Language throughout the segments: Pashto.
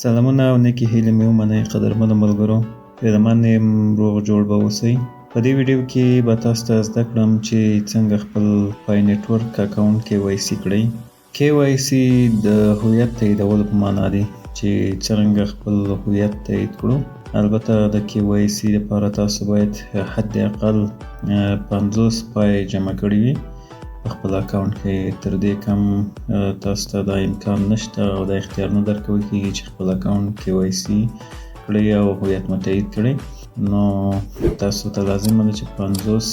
سلامونه او نیکی هیله مې ومنئ قدرمنو ملګرو. هیلهمن یم روغ جوړ به اوسئ. په دې ویډیو کې به تاسو ته زده کړم چې څنګه خپل پای نیټورک اکونټ KYC کړئ. KYC د هویت تائیدولو په معنا دی چې څنګه خپل هویت تائید کړو. البته د KYC لپاره تاسو باید حد اقل 50 پای جمع کړی وي په خپل اکونټ کې. تر دې کم تاسو ته دا امکان نشته او دا اختیار نه درکول کېږي چې خپل اکونټ KYC کړئ او هویت مو تائید کړئ. نو تاسو ته لازمه ده چې 50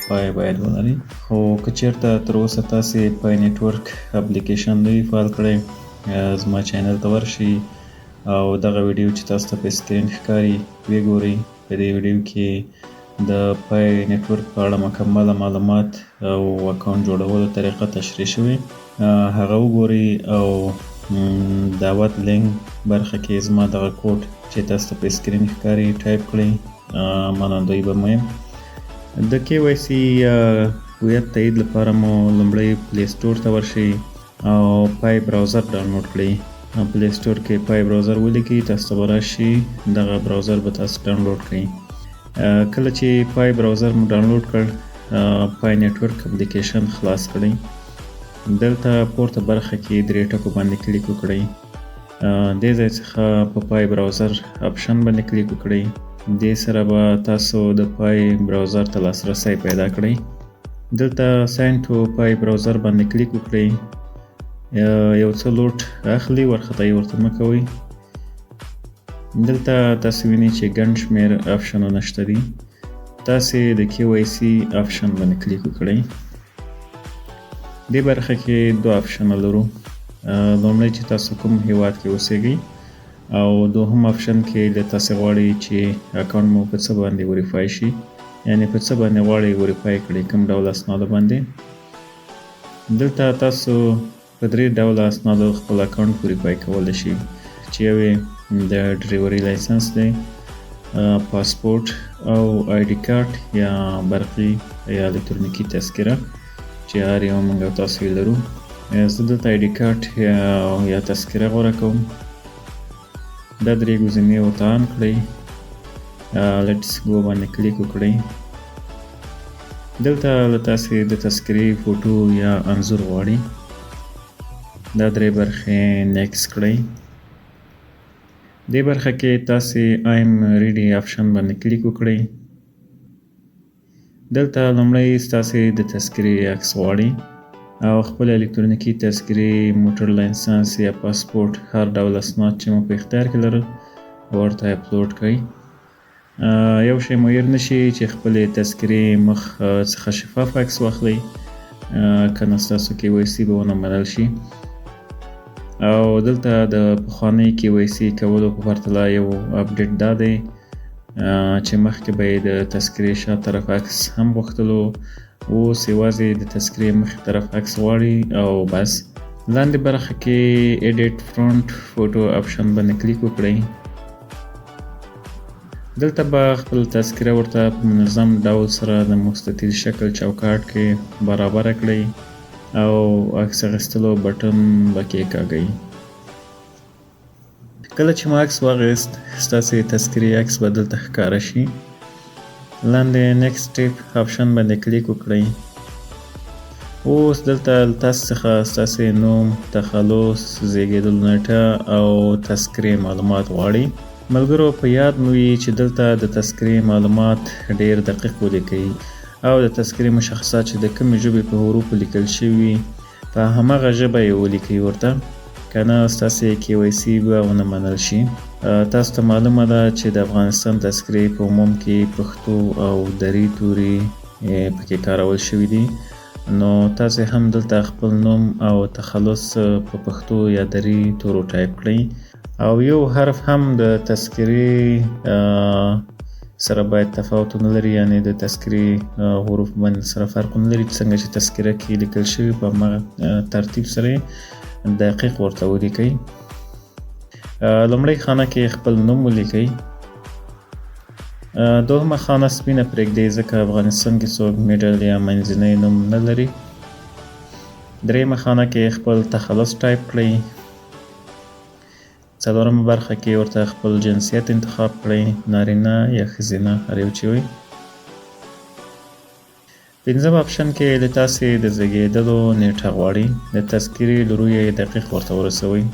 پای باید ولرئ. خو که چیرته تر اوسه تاسې پای نیټورک اپلیکیشن نه وي فعال کړی، زما چینل ته ورشئ او دغه ویډیو چې تاسو ته په سکرین ښکاري وګورئ. په دې ویډیو کې د پای نیټورک په اړه مکمل معلومات او اکونټ جوړولو طریقه تشریح شوې، هغه وګورئ او دعوت لینک برخه کې زما دغه کوډ چې تاسو ته په سکرین ښکاري ټایپ کړئ. منندوی به مهم د KYC هویت تائید لپاره مو لومړی پلی سټور ته ورشئ او پای براوزر ډاونلوډ کړئ. پلی سټور کې پای براوزر ولیکئ، تاسو ته به راشي، دغه براوزر به تاسو ډاونلوډ کړئ. کله چې پای براوزر مو ډاونلوډ کړ، پای نیټورک اپلیکیشن خلاص کړئ. دلته پورته برخه کې درې ټکو باندې کلیک وکړئ. دې ځای څخه په پای براوزر آپشن باندې کلیک وکړئ. دې سره به تاسو د پای براوزر ته لاسرسی پیدا کړئ. دلته ساین ټو پای براوزر باندې کلیک وکړئ. یو څه لوډ اخلي، ورخطایي ورته مه کوئ. دلته تاسو وینئ چې ګڼ شمېر آپشنونه شته دي. تاسې د KYC آپشن باندې کلیک وکړئ. دې برخه کې دوه آپشنه لرو. لومړی چې تاسو کوم هیواد کې اوسیږئ او دوهم آپشن کې د تاسې غواړئ چې اکونټ مو په څه باندې وریفای شي، یعنی په څه باندې غواړئ وریفای کړئ، کوم ډول اسنادو باندې. دلته تاسو په 3 ډوله اسنادو خپل اکونټ وریفای کولی شي چې یو د ډریوري لایسنس دی، پاسپورت او آی ډي کارت یا برقي یا الکترونیکي تذکره چې هر یو موږ او تاسو یې لرو. زه دلته آی ډي کارت یا تذکره غوره کوم. دا 3 ګزینې ورته آن کړئ. لیټس ګو باندې کلیک وکړئ. دلته له تاسې د تذکرې فوټو یا انځور غواړي. دا 3 برخې نیکس کړئ. دې برخه کې تاسې ایم ریډي آپشن باندې کلیک وکړئ. دلته لومړی ستاسې د تذکرې عکس غواړي او خپل الکترونیکي تذکرې، موټر لایسنس یا پاسپورت، هر ډول اسناد چې مو په اختیار کې لرل ورته اپلوډ کړئ. یو شی مو هیر نشي چې خپلې تذکرې مخ څخه شفاف عکس واخلئ، کنه ستاسو KYC به ونه منل شي. او دلته د پخواني KYC کولو په پرتله یو اپډیټ دا دی چې مخکې به یې د تذکرې شا طرف عکس هم غوښتلو، اوس یوازې د تذکرې مخې طرف عکس غواړي او بس. لاندې برخه کې ایډیټ فرونټ فوټو آپشن باندې کلیک وکړئ. دلته به خپل تذکره ورته په منظم ډول سره د مستطیل شکل چوکاټ کې برابره کړئ او عکس اخیستلو بټن به کېکاږئ. کله چې مو عکس واخیست، ستاسې تذکرې عکس به دلته ښکاره شي. لاندې نیکسټ سټیپ آپشن باندې کلیک وکړئ. اوس دلته تاسو څخه ستاسې نوم، تخلص، زیږیدلو نیټه او تذکرې معلومات غواړي. ملګرو په یاد مو وي چې دلته د تذکرې معلومات ډیر دقیق ولیکئ او د تذکرې مشخصات چې د کومې ژبې په حروفو لیکل شوي په همغه ژبه یې ولیکئ ورته، کنه ستاسې KYC به ونه منل شي. تاسو ته معلومه ده چې د افغانستان تذکرې په عموم کې پښتو او دري توري پکې کارول شوي دي. نو تاسې هم دلته خپل نوم او تخلص په پښتو یا دري تورو ټایپ کړئ او یو حرف هم د تذکرې سره باید تفاوت نه لري، یعنی د تذکرې حروف باندې سره فرق نه لري. څنګه چې تذکره کې لیکل شوي په همغه ترتیب سره دقیق ورته ولیکئ. لومړی خانه کې خپل نوم ولیکئ. دوهمه خانه سپینه پرېږدئ ځکه افغانستان کې څوک میډل یا منځنی نوم نه لري. دریمه خانه کې خپل تخلص ټایپ کړئ. څلورمه برخه کې ورته خپل جنسیت انتخاب کړئ، نارینه یا ښځینه هر یو چې وي. پنځم اپشن کې د تاسې د زیږېدلو نیټه غواړي، د تذکرې له رویه دقیق ورته ورسوئ.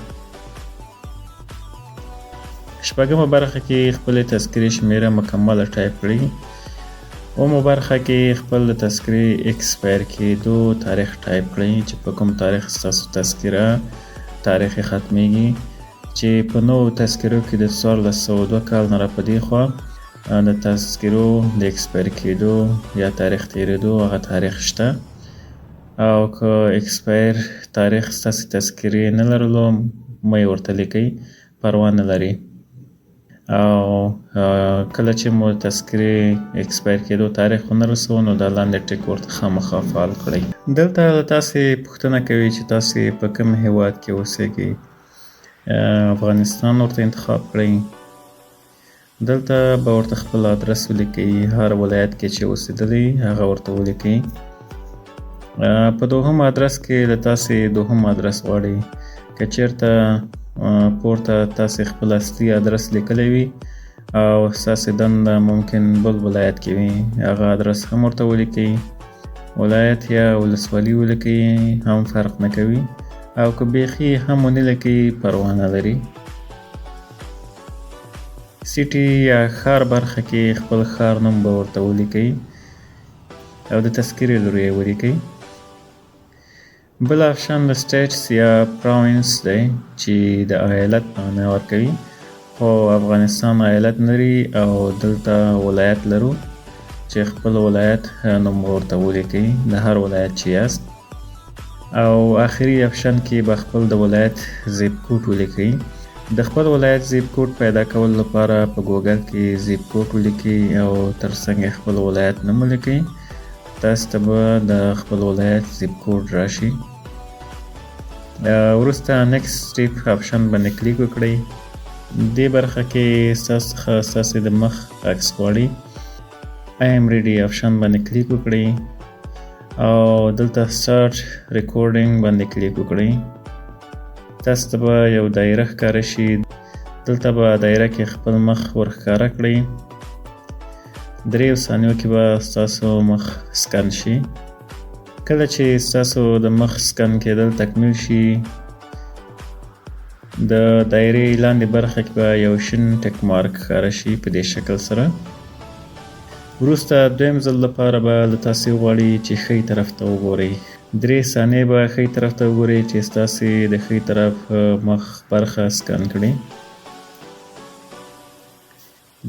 شپږمه برخه کې خپل تذکرې شمیره مکمل ټایپ کړئ. اومه برخه کې خپل د تذکرې ایکسپایر کېدو تاریخ ټایپ کړئ چې په کوم تاریخ ستاسو تذکره تاریخ یې ختمیږي، چې په نوو تذکرو کې د 1402 کال نه را په دې خوا د تذکرو د ایکسپایر کېدو یا تاریخ تیریدو هغه تاریخ شته، او که ایکسپایر تاریخ ستاسې تذکرې نه لرلو مه یې ورته لیکئ، پروا نه لري. او کله چې مو تذکرې ایکسپایر کېدو تاریخ ونه رسو نو دا لاندې ټیک ورته خامخا فعال کړئ. دلته تاسې پوښتنه کوي چې تاسې په کوم هیواد کې اوسیږئ. افغانستان ورته انتخاب کړئ. دلته به ورته خپل ادرس ولیکئ، هر ولایت کې چې اوسېدلی هغه ورته ولیکئ. په دوهم ادرس کې د تاسې دوهم ادرس غواړئ. که چیرته پورته تاسې خپل اصلي ادرس لیکلی وي او ستاسې دنده ممکن بل ولایت کې وي، هغه ادرس هم ورته ولیکئ. ولایت یا ولسوالي ولیکئ هم فرق نه کوي، او که بیخي هم ونه لیکئ پروا نه لري. سیټي یا ښار برخه کې خپل ښار نوم به ورته ولیکئ او د تذکرې له رویې ولیکئ. بل آپشن د سټیټس یا پراوینس دی چې د ایالت معنی ورکوي، خو افغانستان ایالت لري او دلته ولایت لرو چې خپل ولایت نوم ورته ولیکئ د هر ولایت چې یاست. او آخري آپشن کې به خپل د ولایت زیپ کوډ ولیکئ. د خپل ولایت زیپ کوډ پیدا کول لپاره په ګوګل کې زیپ کوډ ولیکئ او ترڅنګ خپل ولایت نوم ولیکئ. تاسو ته به د خپل ولایت زیپ کوډ راشي. وروسته نیکسټ سټیپ آپشن باندې کلیک وکړئ. دې برخه کې ستاسو څخه ستاسې د مخ عکس غواړي. آی ایم ریډي آپشن باندې کلیک وکړئ او دلته سټارټ ریکارډینګ باندې کلیک وکړئ. تاسو ته به یو دایره ښکاره شي. دلته به دایره کې خپل مخ ورښکاره کړئ. 3 ثانیو کې به ستاسو مخ سکن شي. کله چې ستاسو د مخ سکن کېدل تکمیل شي، د دایرې لاندې برخه کې به یو شین ټک مارک ښکاره شي په دې شکل سره. وروسته دویم ځل لپاره به له تاسې وغواړي چې ښي طرف ته وګورئ. 3 ثانیې به ښي طرف ته وګورئ چې ستاسې د ښي طرف مخ برخه سکن کړي.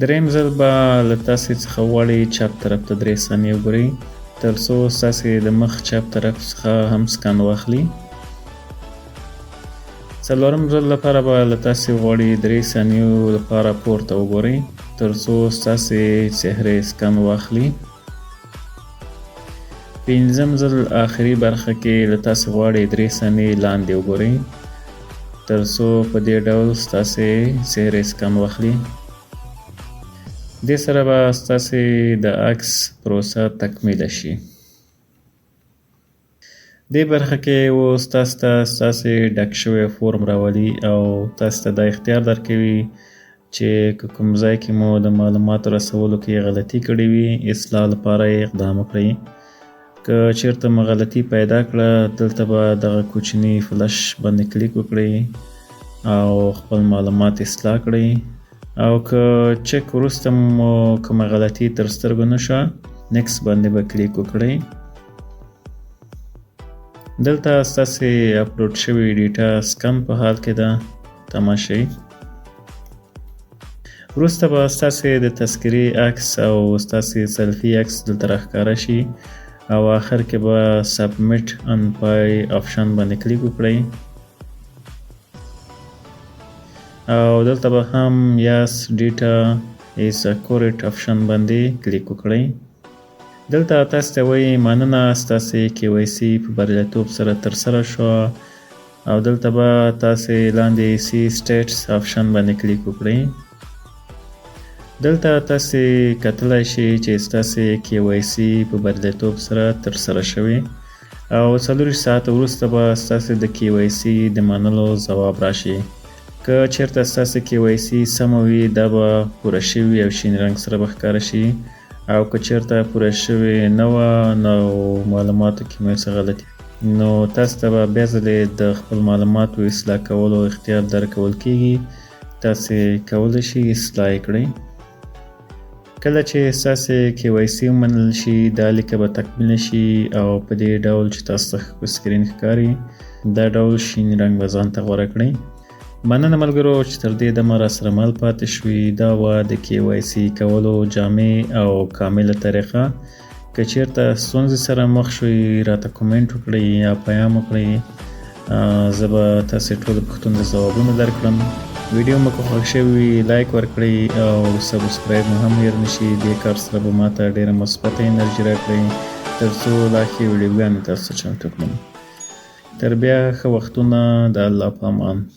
دریم ځل به له تاسې څخه وغواړي چپ طرف ته 3 ثانیې وګورئ تر څو ستاسې د مخ چپ طرف څخه هم سکن واخلي. څلورم ځل لپاره به له تاسې وغواړي 3 ثانیو لپاره پورته وګورئ تر څو ستاسې څهرې سکن واخلي. پنځم ځل آخري برخه کې له تاسې غواړي 3 ثانیې لاندې وګورئ تر څو په دې ډول ستاسې څهرې سکن واخلي. دې سره به ستاسې د عکس پروسه تکمیله شي. دې برخه کې اوس تاسو ته ستاسې ډک شوی فورم راولي او تاسو ته دا اختیار درکوي چې که کوم ځای کې مو د معلوماتو رسولو کې غلطي کړې وي اصلاح لپاره یې اقدام وکړئ. که چیرته مو غلطي پیدا کړه دلته به دغه کوچني فلش باندې کلیک وکړئ او خپل معلومات اصلاح کړئ. او که چک وروسته مو کومه غلطي تر سترګو نه شوه نیکسټ باندې به کلیک وکړئ. دلته ستاسې اپلوډ شوی ډیټا سکن په حال کې ده، تماشئ. وروسته به ستاسې د تذکرې عکس او ستاسې سلفي عکس دلته راښکاره شي او آخر کې به سبمیټ ان پای آپشن باندې کلیک وکړئ او دلته به هم یاس ډیټا ایز اکوریټ آپشن باندې کلیک وکړئ. دلته تاسو ته وایي مننه ستاسې KYC په بریالیتوب سره ترسره شوه او دلته به تاسې لاندې سی سټیټس آپشن باندې کلیک وکړئ. دلته تاسې کتلی شئ چې ستاسې KYC په بریالیتوب سره ترسره شوی او 4 ساعته وروسته به ستاسې د KYC د منلو ځواب راشي. که چیرته ستاسې KYC سمه وي دا به پوره شوي او شین رنګ سره به ښکاره شي، او که چیرته پوره شوې نه وه نو معلوماتو کې مو څه غلطي نو تاسو ته به بیا ځلې د خپل معلوماتو اصلاح کولو اختیار درکول کیږي. تاسې کولی شئ اصلاح یې کړئ. کله چې ستاسې KYC ومنل شي دا لیکه به تکمیل شي او په دې ډول چې تاسو ته په سکرین ښکاري دا ډول شین رنګ به ځان ته غوره کړئ. مننه ملګرو چې تر دې دمه راسره مل پاتې شوي. دا وه د KYC کولو جامع او کامله طریقه. که چیرته ستونزې سره مخ شوي راته کومنټ وکړئ یا پیام وکړئ، زه به تاسې ټولو پوښتنو ته ځوابونه درکړم. ویډیو مو که خوښ شوي وي لایک ورکړئ او سبسکرایب مو هم هېر نه شي. دې کار سره به ماته ډېره مثبته انرژي راکړئ تر څو لا ښې ویډیوګانې تاسو ته چمتو کړم. تر بیا ښه وختونه، د الله په امان.